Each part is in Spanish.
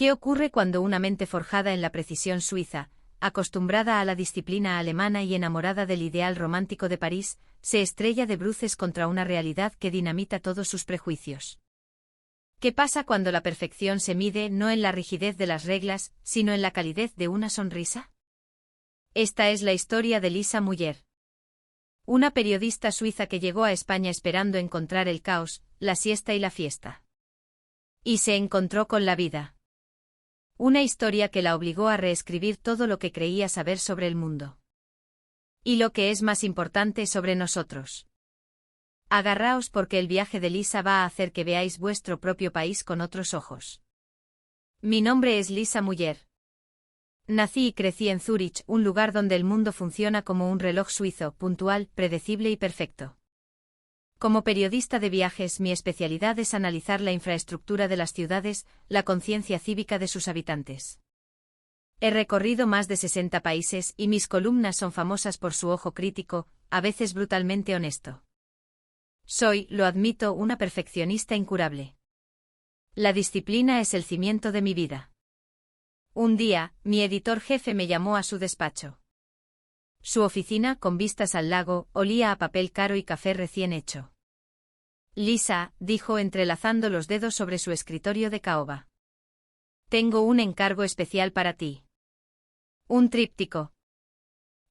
¿Qué ocurre cuando una mente forjada en la precisión suiza, acostumbrada a la disciplina alemana y enamorada del ideal romántico de París, se estrella de bruces contra una realidad que dinamita todos sus prejuicios? ¿Qué pasa cuando la perfección se mide no en la rigidez de las reglas, sino en la calidez de una sonrisa? Esta es la historia de Lisa Muller. Una periodista suiza que llegó a España esperando encontrar el caos, la siesta y la fiesta. Y se encontró con la vida. Una historia que la obligó a reescribir todo lo que creía saber sobre el mundo. Y lo que es más importante sobre nosotros. Agarraos porque el viaje de Lisa va a hacer que veáis vuestro propio país con otros ojos. Mi nombre es Lisa Muller. Nací y crecí en Zúrich, un lugar donde el mundo funciona como un reloj suizo, puntual, predecible y perfecto. Como periodista de viajes, mi especialidad es analizar la infraestructura de las ciudades, la conciencia cívica de sus habitantes. He recorrido más de 60 países y mis columnas son famosas por su ojo crítico, a veces brutalmente honesto. Soy, lo admito, una perfeccionista incurable. La disciplina es el cimiento de mi vida. Un día, mi editor jefe me llamó a su despacho. Su oficina, con vistas al lago, olía a papel caro y café recién hecho. Lisa, dijo entrelazando los dedos sobre su escritorio de caoba. Tengo un encargo especial para ti. Un tríptico.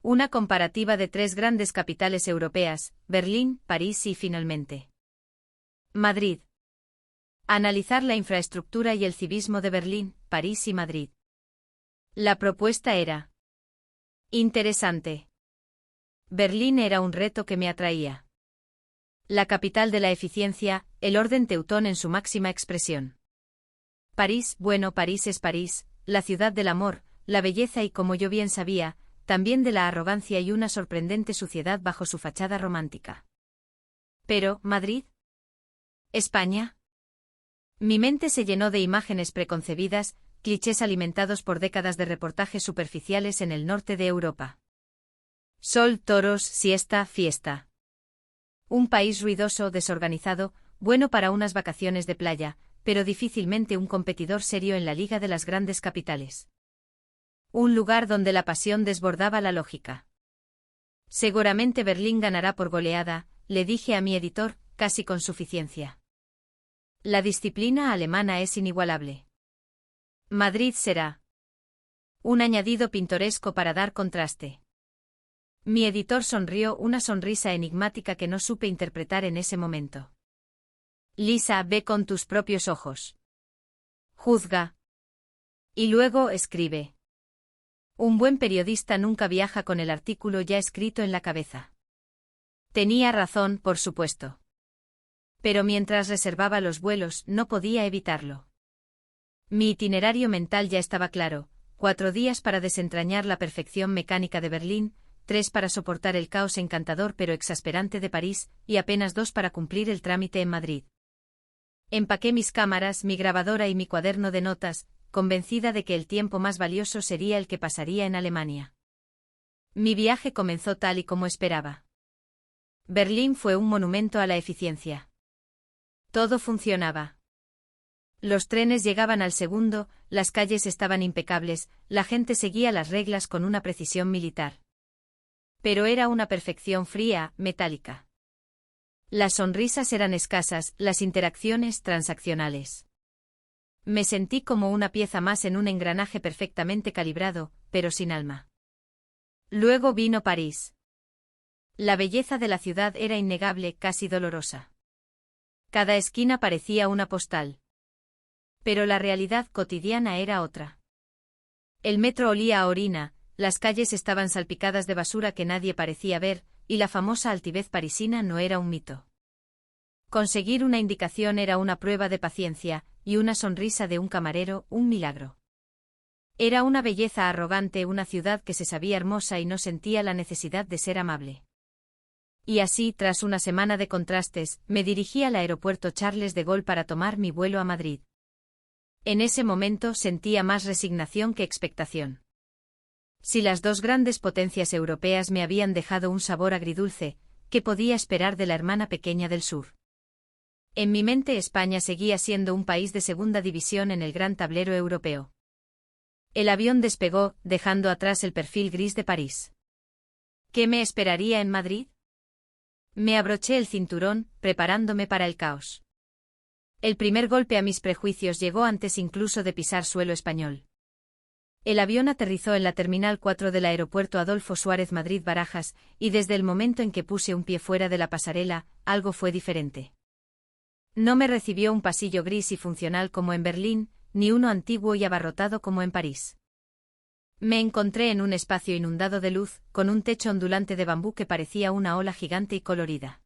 Una comparativa de 3 grandes capitales europeas, Berlín, París y finalmente Madrid. Analizar la infraestructura y el civismo de Berlín, París y Madrid. La propuesta era interesante. Berlín era un reto que me atraía. La capital de la eficiencia, el orden teutón en su máxima expresión. París, bueno, París es París, la ciudad del amor, la belleza y, como yo bien sabía, también de la arrogancia y una sorprendente suciedad bajo su fachada romántica. Pero, ¿Madrid? ¿España? Mi mente se llenó de imágenes preconcebidas, clichés alimentados por décadas de reportajes superficiales en el norte de Europa. Sol, toros, siesta, fiesta. Un país ruidoso, desorganizado, bueno para unas vacaciones de playa, pero difícilmente un competidor serio en la liga de las grandes capitales. Un lugar donde la pasión desbordaba la lógica. Seguramente Berlín ganará por goleada, le dije a mi editor, casi con suficiencia. La disciplina alemana es inigualable. Madrid será un añadido pintoresco para dar contraste. Mi editor sonrió una sonrisa enigmática que no supe interpretar en ese momento. Lisa, ve con tus propios ojos. Juzga. Y luego escribe. Un buen periodista nunca viaja con el artículo ya escrito en la cabeza. Tenía razón, por supuesto. Pero mientras reservaba los vuelos, no podía evitarlo. Mi itinerario mental ya estaba claro: 4 días para desentrañar la perfección mecánica de Berlín, 3 para soportar el caos encantador pero exasperante de París, y apenas 2 para cumplir el trámite en Madrid. Empaqué mis cámaras, mi grabadora y mi cuaderno de notas, convencida de que el tiempo más valioso sería el que pasaría en Alemania. Mi viaje comenzó tal y como esperaba. Berlín fue un monumento a la eficiencia. Todo funcionaba. Los trenes llegaban al segundo, las calles estaban impecables, la gente seguía las reglas con una precisión militar. Pero era una perfección fría, metálica. Las sonrisas eran escasas, las interacciones transaccionales. Me sentí como una pieza más en un engranaje perfectamente calibrado, pero sin alma. Luego vino París. La belleza de la ciudad era innegable, casi dolorosa. Cada esquina parecía una postal. Pero la realidad cotidiana era otra. El metro olía a orina, las calles estaban salpicadas de basura que nadie parecía ver, y la famosa altivez parisina no era un mito. Conseguir una indicación era una prueba de paciencia, y una sonrisa de un camarero, un milagro. Era una belleza arrogante, una ciudad que se sabía hermosa y no sentía la necesidad de ser amable. Y así, tras una semana de contrastes, me dirigí al aeropuerto Charles de Gaulle para tomar mi vuelo a Madrid. En ese momento sentía más resignación que expectación. Si las 2 grandes potencias europeas me habían dejado un sabor agridulce, ¿qué podía esperar de la hermana pequeña del sur? En mi mente España seguía siendo un país de segunda división en el gran tablero europeo. El avión despegó, dejando atrás el perfil gris de París. ¿Qué me esperaría en Madrid? Me abroché el cinturón, preparándome para el caos. El primer golpe a mis prejuicios llegó antes incluso de pisar suelo español. El avión aterrizó en la Terminal 4 del aeropuerto Adolfo Suárez Madrid-Barajas, y desde el momento en que puse un pie fuera de la pasarela, algo fue diferente. No me recibió un pasillo gris y funcional como en Berlín, ni uno antiguo y abarrotado como en París. Me encontré en un espacio inundado de luz, con un techo ondulante de bambú que parecía una ola gigante y colorida.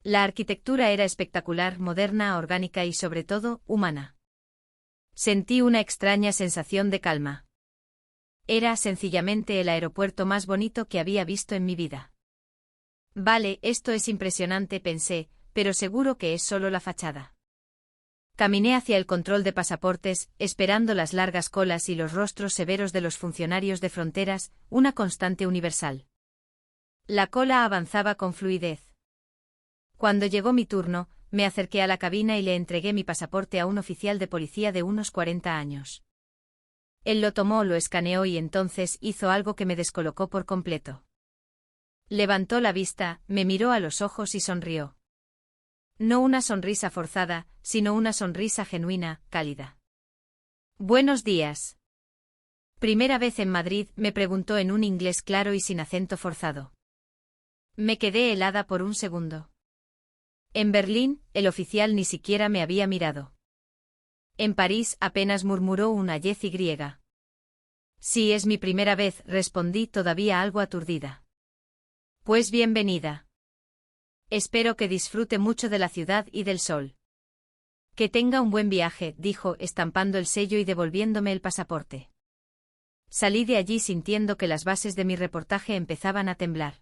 La arquitectura era espectacular, moderna, orgánica y sobre todo, humana. Sentí una extraña sensación de calma. Era sencillamente el aeropuerto más bonito que había visto en mi vida. Vale, esto es impresionante, pensé, pero seguro que es solo la fachada. Caminé hacia el control de pasaportes, esperando las largas colas y los rostros severos de los funcionarios de fronteras, una constante universal. La cola avanzaba con fluidez. Cuando llegó mi turno, me acerqué a la cabina y le entregué mi pasaporte a un oficial de policía de unos 40 años. Él lo tomó, lo escaneó y entonces hizo algo que me descolocó por completo. Levantó la vista, me miró a los ojos y sonrió. No una sonrisa forzada, sino una sonrisa genuina, cálida. Buenos días. Primera vez en Madrid, me preguntó en un inglés claro y sin acento forzado. Me quedé helada por un segundo. En Berlín, el oficial ni siquiera me había mirado. En París apenas murmuró una y griega. Sí, es mi primera vez, respondí todavía algo aturdida. Pues bienvenida. Espero que disfrute mucho de la ciudad y del sol. Que tenga un buen viaje, dijo, estampando el sello y devolviéndome el pasaporte. Salí de allí sintiendo que las bases de mi reportaje empezaban a temblar.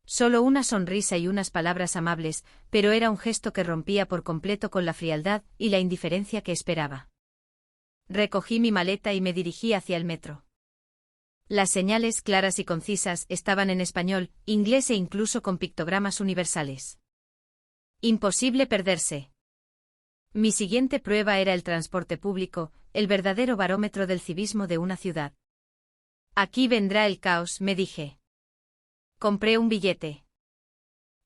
Solo una sonrisa y unas palabras amables, pero era un gesto que rompía por completo con la frialdad y la indiferencia que esperaba. Recogí mi maleta y me dirigí hacia el metro. Las señales claras y concisas estaban en español, inglés e incluso con pictogramas universales. Imposible perderse. Mi siguiente prueba era el transporte público, el verdadero barómetro del civismo de una ciudad. Aquí vendrá el caos, me dije. Compré un billete.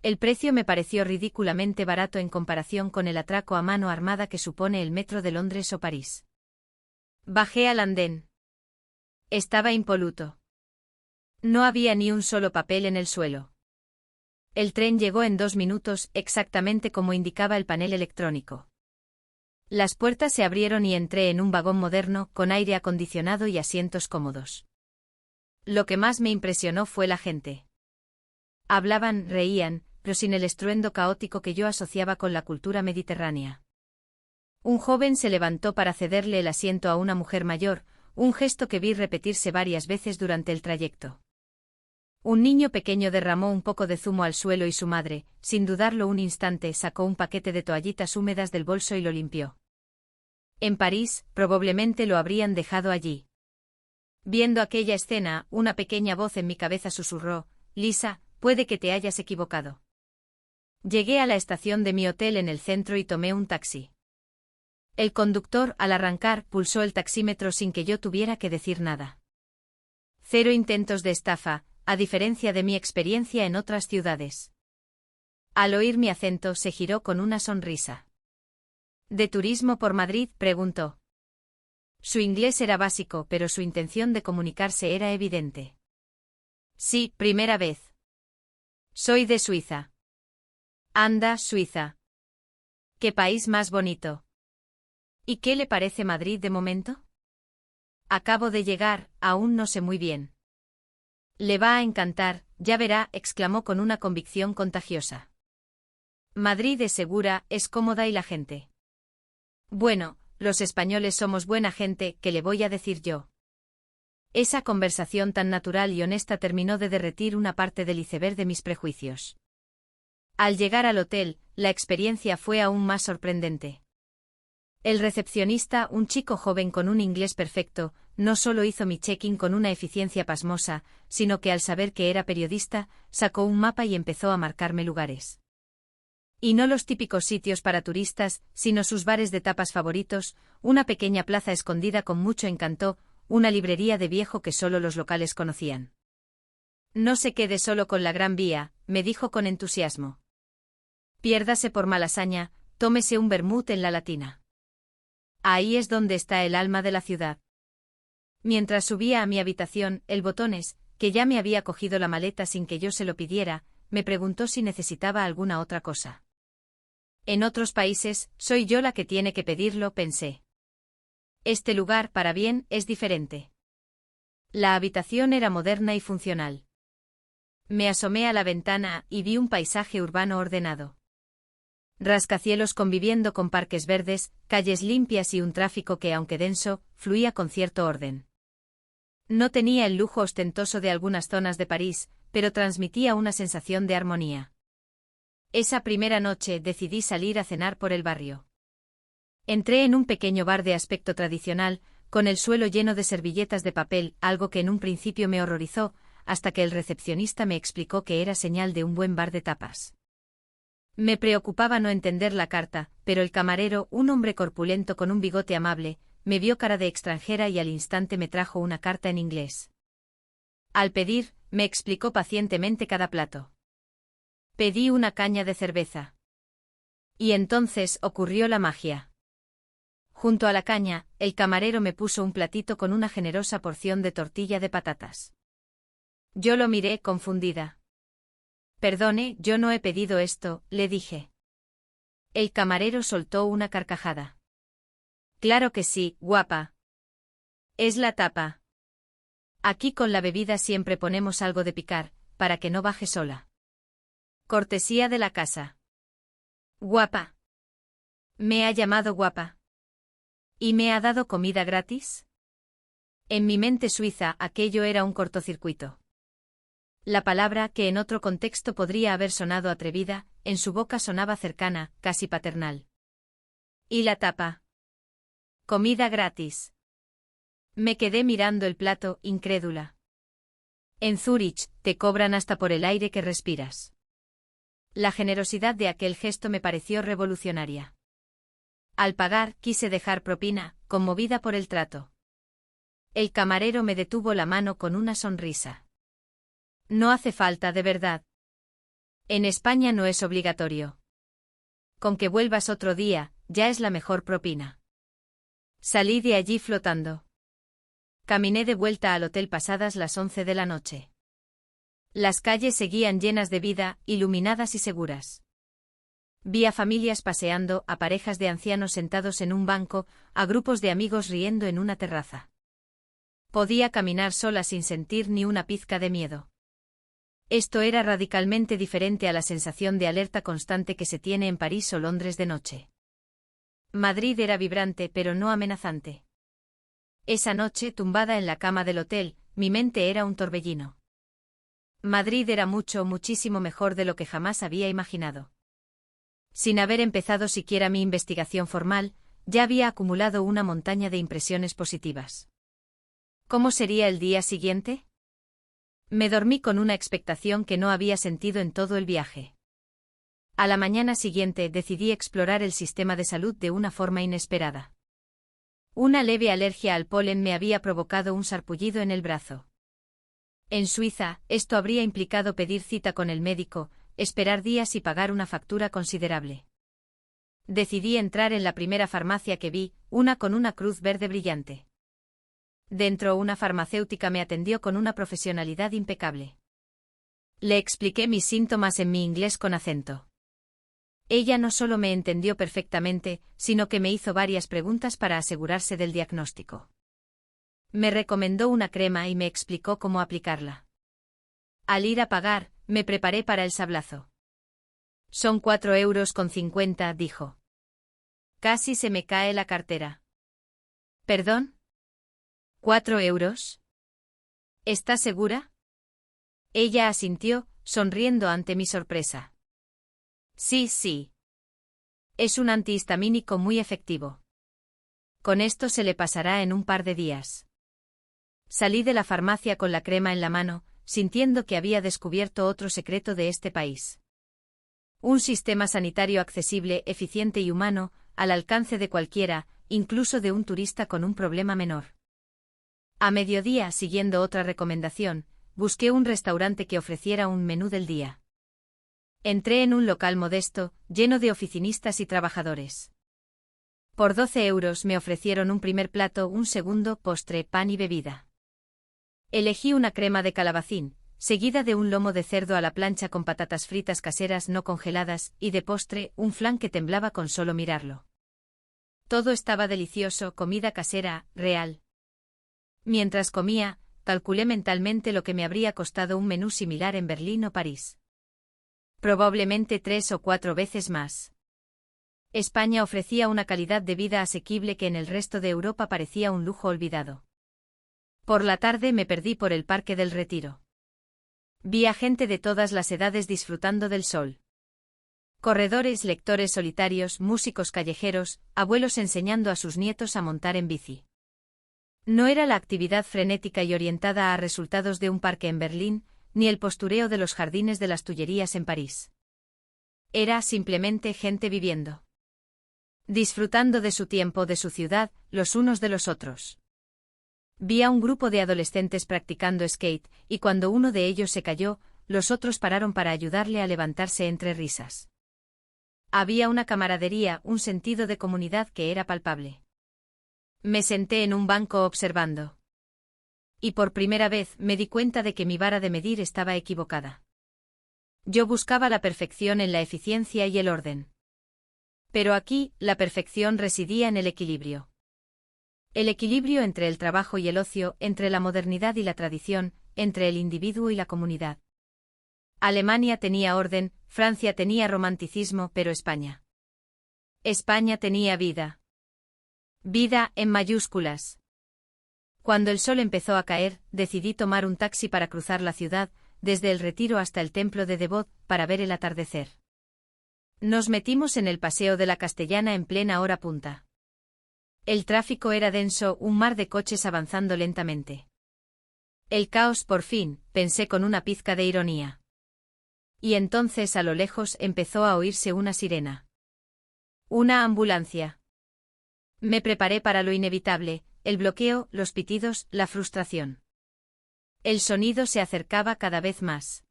El precio me pareció ridículamente barato en comparación con el atraco a mano armada que supone el metro de Londres o París. Bajé al andén. Estaba impoluto. No había ni un solo papel en el suelo. El tren llegó en 2 minutos, exactamente como indicaba el panel electrónico. Las puertas se abrieron y entré en un vagón moderno, con aire acondicionado y asientos cómodos. Lo que más me impresionó fue la gente. Hablaban, reían, pero sin el estruendo caótico que yo asociaba con la cultura mediterránea. Un joven se levantó para cederle el asiento a una mujer mayor, un gesto que vi repetirse varias veces durante el trayecto. Un niño pequeño derramó un poco de zumo al suelo y su madre, sin dudarlo un instante, sacó un paquete de toallitas húmedas del bolso y lo limpió. En París, probablemente lo habrían dejado allí. Viendo aquella escena, una pequeña voz en mi cabeza susurró: Lisa, puede que te hayas equivocado. Llegué a la estación de mi hotel en el centro y tomé un taxi. El conductor, al arrancar, pulsó el taxímetro sin que yo tuviera que decir nada. 0 intentos de estafa, a diferencia de mi experiencia en otras ciudades. Al oír mi acento, se giró con una sonrisa. ¿De turismo por Madrid?, preguntó. Su inglés era básico, pero su intención de comunicarse era evidente. Sí, primera vez. Soy de Suiza. Anda, Suiza. ¿Qué país más bonito? ¿Y qué le parece Madrid de momento? Acabo de llegar, aún no sé muy bien. Le va a encantar, ya verá, exclamó con una convicción contagiosa. Madrid es segura, es cómoda y la gente. Bueno, los españoles somos buena gente, ¿qué le voy a decir yo? Esa conversación tan natural y honesta terminó de derretir una parte del iceberg de mis prejuicios. Al llegar al hotel, la experiencia fue aún más sorprendente. El recepcionista, un chico joven con un inglés perfecto, no solo hizo mi check-in con una eficiencia pasmosa, sino que al saber que era periodista, sacó un mapa y empezó a marcarme lugares. Y no los típicos sitios para turistas, sino sus bares de tapas favoritos, una pequeña plaza escondida con mucho encanto, una librería de viejo que solo los locales conocían. No se quede solo con la Gran Vía, me dijo con entusiasmo. Piérdase por Malasaña, tómese un vermut en la Latina. Ahí es donde está el alma de la ciudad. Mientras subía a mi habitación, el Botones, que ya me había cogido la maleta sin que yo se lo pidiera, me preguntó si necesitaba alguna otra cosa. En otros países, soy yo la que tiene que pedirlo, pensé. Este lugar, para bien, es diferente. La habitación era moderna y funcional. Me asomé a la ventana y vi un paisaje urbano ordenado. Rascacielos conviviendo con parques verdes, calles limpias y un tráfico que, aunque denso, fluía con cierto orden. No tenía el lujo ostentoso de algunas zonas de París, pero transmitía una sensación de armonía. Esa primera noche decidí salir a cenar por el barrio. Entré en un pequeño bar de aspecto tradicional, con el suelo lleno de servilletas de papel, algo que en un principio me horrorizó, hasta que el recepcionista me explicó que era señal de un buen bar de tapas. Me preocupaba no entender la carta, pero el camarero, un hombre corpulento con un bigote amable, me vio cara de extranjera y al instante me trajo una carta en inglés. Al pedir, me explicó pacientemente cada plato. Pedí una caña de cerveza. Y entonces ocurrió la magia. Junto a la caña, el camarero me puso un platito con una generosa porción de tortilla de patatas. Yo lo miré confundida. Perdone, yo no he pedido esto, le dije. El camarero soltó una carcajada. Claro que sí, guapa. Es la tapa. Aquí con la bebida siempre ponemos algo de picar, para que no baje sola. Cortesía de la casa. Guapa. Me ha llamado guapa. ¿Y me ha dado comida gratis? En mi mente suiza aquello era un cortocircuito. La palabra, que en otro contexto podría haber sonado atrevida, en su boca sonaba cercana, casi paternal. ¿Y la tapa? Comida gratis. Me quedé mirando el plato, incrédula. En Zúrich, te cobran hasta por el aire que respiras. La generosidad de aquel gesto me pareció revolucionaria. Al pagar, quise dejar propina, conmovida por el trato. El camarero me detuvo la mano con una sonrisa. No hace falta, de verdad. En España no es obligatorio. Con que vuelvas otro día, ya es la mejor propina. Salí de allí flotando. Caminé de vuelta al hotel pasadas las 11 de la noche. Las calles seguían llenas de vida, iluminadas y seguras. Vi a familias paseando, a parejas de ancianos sentados en un banco, a grupos de amigos riendo en una terraza. Podía caminar sola sin sentir ni una pizca de miedo. Esto era radicalmente diferente a la sensación de alerta constante que se tiene en París o Londres de noche. Madrid era vibrante pero no amenazante. Esa noche, tumbada en la cama del hotel, mi mente era un torbellino. Madrid era muchísimo mejor de lo que jamás había imaginado. Sin haber empezado siquiera mi investigación formal, ya había acumulado una montaña de impresiones positivas. ¿Cómo sería el día siguiente? Me dormí con una expectación que no había sentido en todo el viaje. A la mañana siguiente decidí explorar el sistema de salud de una forma inesperada. Una leve alergia al polen me había provocado un sarpullido en el brazo. En Suiza, esto habría implicado pedir cita con el médico, esperar días y pagar una factura considerable. Decidí entrar en la primera farmacia que vi, una con una cruz verde brillante. Dentro, una farmacéutica me atendió con una profesionalidad impecable. Le expliqué mis síntomas en mi inglés con acento. Ella no solo me entendió perfectamente, sino que me hizo varias preguntas para asegurarse del diagnóstico. Me recomendó una crema y me explicó cómo aplicarla. Al ir a pagar, me preparé para el sablazo. Son 4,50 €, dijo. Casi se me cae la cartera. ¿Perdón? ¿4 euros? ¿Estás segura? Ella asintió, sonriendo ante mi sorpresa. Sí, sí. Es un antihistamínico muy efectivo. Con esto se le pasará en un par de días. Salí de la farmacia con la crema en la mano, sintiendo que había descubierto otro secreto de este país. Un sistema sanitario accesible, eficiente y humano, al alcance de cualquiera, incluso de un turista con un problema menor. A mediodía, siguiendo otra recomendación, busqué un restaurante que ofreciera un menú del día. Entré en un local modesto, lleno de oficinistas y trabajadores. Por 12 euros me ofrecieron un primer plato, un segundo, postre, pan y bebida. Elegí una crema de calabacín, seguida de un lomo de cerdo a la plancha con patatas fritas caseras no congeladas, y de postre, un flan que temblaba con solo mirarlo. Todo estaba delicioso, comida casera, real. Mientras comía, calculé mentalmente lo que me habría costado un menú similar en Berlín o París. Probablemente 3 o 4 veces más. España ofrecía una calidad de vida asequible que en el resto de Europa parecía un lujo olvidado. Por la tarde me perdí por el Parque del Retiro. Vi a gente de todas las edades disfrutando del sol. Corredores, lectores solitarios, músicos callejeros, abuelos enseñando a sus nietos a montar en bici. No era la actividad frenética y orientada a resultados de un parque en Berlín, ni el postureo de los jardines de las Tullerías en París. Era simplemente gente viviendo. Disfrutando de su tiempo, de su ciudad, los unos de los otros. Vi a un grupo de adolescentes practicando skate, y cuando uno de ellos se cayó, los otros pararon para ayudarle a levantarse entre risas. Había una camaradería, un sentido de comunidad que era palpable. Me senté en un banco observando. Y por primera vez me di cuenta de que mi vara de medir estaba equivocada. Yo buscaba la perfección en la eficiencia y el orden. Pero aquí, la perfección residía en el equilibrio. El equilibrio entre el trabajo y el ocio, entre la modernidad y la tradición, entre el individuo y la comunidad. Alemania tenía orden, Francia tenía romanticismo, pero España. España tenía vida. Vida en mayúsculas. Cuando el sol empezó a caer, decidí tomar un taxi para cruzar la ciudad, desde el Retiro hasta el templo de Devot, para ver el atardecer. Nos metimos en el Paseo de la Castellana en plena hora punta. El tráfico era denso, un mar de coches avanzando lentamente. El caos por fin, pensé con una pizca de ironía. Y entonces a lo lejos empezó a oírse una sirena. Una ambulancia. Me preparé para lo inevitable, el bloqueo, los pitidos, la frustración. El sonido se acercaba cada vez más.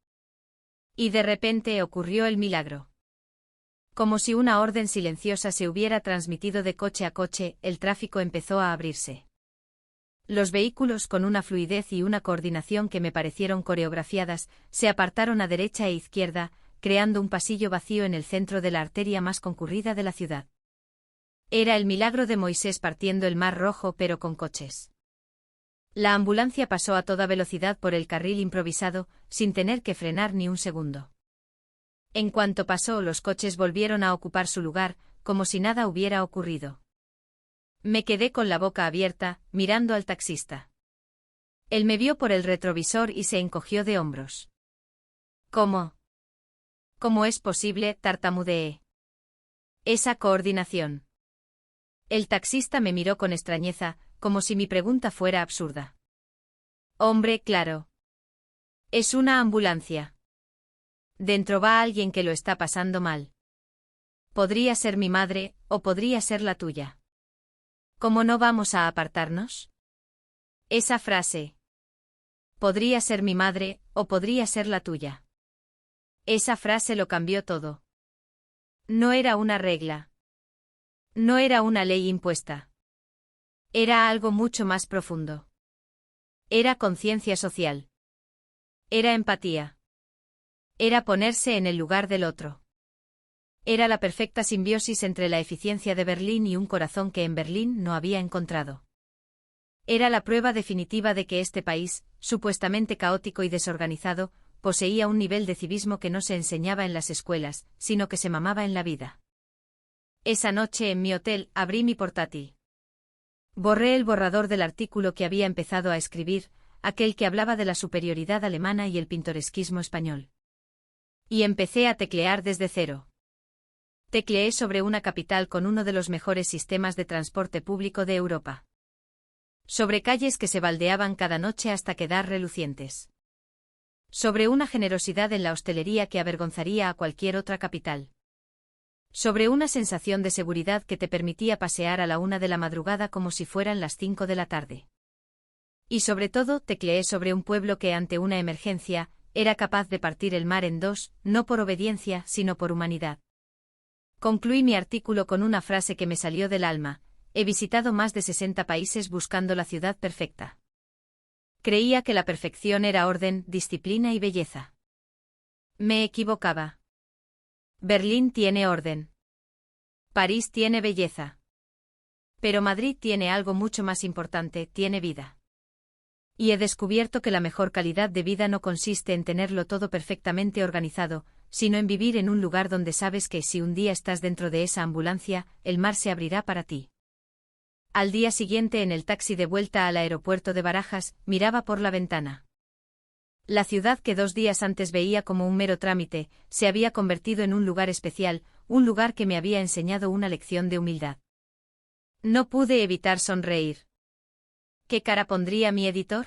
Y de repente ocurrió el milagro. Como si una orden silenciosa se hubiera transmitido de coche a coche, el tráfico empezó a abrirse. Los vehículos, con una fluidez y una coordinación que me parecieron coreografiadas, se apartaron a derecha e izquierda, creando un pasillo vacío en el centro de la arteria más concurrida de la ciudad. Era el milagro de Moisés partiendo el Mar Rojo, pero con coches. La ambulancia pasó a toda velocidad por el carril improvisado, sin tener que frenar ni un segundo. En cuanto pasó, los coches volvieron a ocupar su lugar, como si nada hubiera ocurrido. Me quedé con la boca abierta, mirando al taxista. Él me vio por el retrovisor y se encogió de hombros. ¿Cómo? ¿Cómo es posible?, tartamudeé. Esa coordinación. El taxista me miró con extrañeza, como si mi pregunta fuera absurda. Hombre, claro. Es una ambulancia. Dentro va alguien que lo está pasando mal. Podría ser mi madre, o podría ser la tuya. ¿Cómo no vamos a apartarnos? Esa frase. Podría ser mi madre, o podría ser la tuya. Esa frase lo cambió todo. No era una regla. No era una ley impuesta. Era algo mucho más profundo. Era conciencia social. Era empatía. Era ponerse en el lugar del otro. Era la perfecta simbiosis entre la eficiencia de Berlín y un corazón que en Berlín no había encontrado. Era la prueba definitiva de que este país, supuestamente caótico y desorganizado, poseía un nivel de civismo que no se enseñaba en las escuelas, sino que se mamaba en la vida. Esa noche en mi hotel abrí mi portátil. Borré el borrador del artículo que había empezado a escribir, aquel que hablaba de la superioridad alemana y el pintoresquismo español. Y empecé a teclear desde cero. Tecleé sobre una capital con uno de los mejores sistemas de transporte público de Europa. Sobre calles que se baldeaban cada noche hasta quedar relucientes. Sobre una generosidad en la hostelería que avergonzaría a cualquier otra capital. Sobre una sensación de seguridad que te permitía pasear a la 1 de la madrugada como si fueran las 5 de la tarde. Y sobre todo, tecleé sobre un pueblo que ante una emergencia, era capaz de partir el mar en dos, no por obediencia, sino por humanidad. Concluí mi artículo con una frase que me salió del alma: he visitado más de 60 países buscando la ciudad perfecta. Creía que la perfección era orden, disciplina y belleza. Me equivocaba. Berlín tiene orden. París tiene belleza. Pero Madrid tiene algo mucho más importante, tiene vida. Y he descubierto que la mejor calidad de vida no consiste en tenerlo todo perfectamente organizado, sino en vivir en un lugar donde sabes que si un día estás dentro de esa ambulancia, el mar se abrirá para ti. Al día siguiente, en el taxi de vuelta al aeropuerto de Barajas, miraba por la ventana. La ciudad que 2 días antes veía como un mero trámite, se había convertido en un lugar especial, un lugar que me había enseñado una lección de humildad. No pude evitar sonreír. ¿Qué cara pondría mi editor?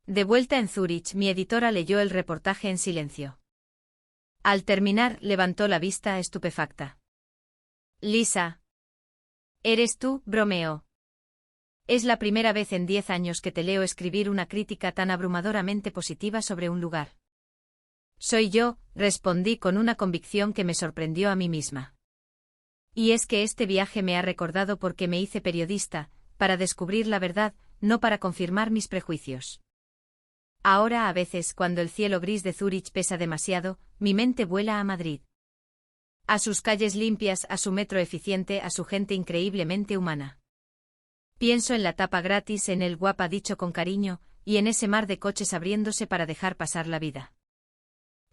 De vuelta en Zúrich, mi editora leyó el reportaje en silencio. Al terminar, levantó la vista estupefacta. Lisa. ¿Eres tú? Bromeó. Es la primera vez en 10 años que te leo escribir una crítica tan abrumadoramente positiva sobre un lugar. Soy yo, respondí con una convicción que me sorprendió a mí misma. Y es que este viaje me ha recordado por qué me hice periodista, para descubrir la verdad, no para confirmar mis prejuicios. Ahora, a veces, cuando el cielo gris de Zúrich pesa demasiado, mi mente vuela a Madrid. A sus calles limpias, a su metro eficiente, a su gente increíblemente humana. Pienso en la tapa gratis, en el guapa dicho con cariño, y en ese mar de coches abriéndose para dejar pasar la vida.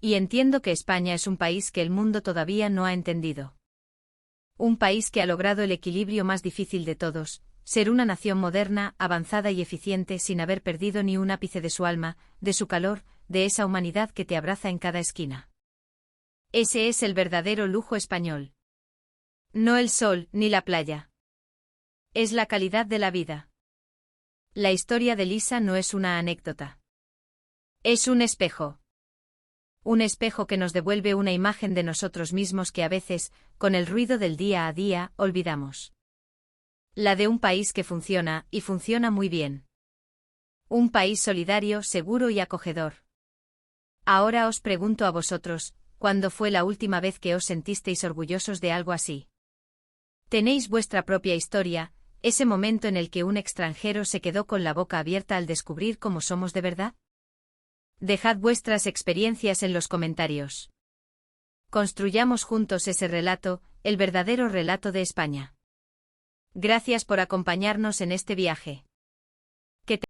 Y entiendo que España es un país que el mundo todavía no ha entendido. Un país que ha logrado el equilibrio más difícil de todos: ser una nación moderna, avanzada y eficiente sin haber perdido ni un ápice de su alma, de su calor, de esa humanidad que te abraza en cada esquina. Ese es el verdadero lujo español. No el sol, ni la playa. Es la calidad de la vida. La historia de Lisa no es una anécdota. Es un espejo. Un espejo que nos devuelve una imagen de nosotros mismos que a veces, con el ruido del día a día, olvidamos. La de un país que funciona, y funciona muy bien. Un país solidario, seguro y acogedor. Ahora os pregunto a vosotros, ¿cuándo fue la última vez que os sentisteis orgullosos de algo así? Tenéis vuestra propia historia, ese momento en el que un extranjero se quedó con la boca abierta al descubrir cómo somos de verdad. Dejad vuestras experiencias en los comentarios. Construyamos juntos ese relato, el verdadero relato de España. Gracias por acompañarnos en este viaje.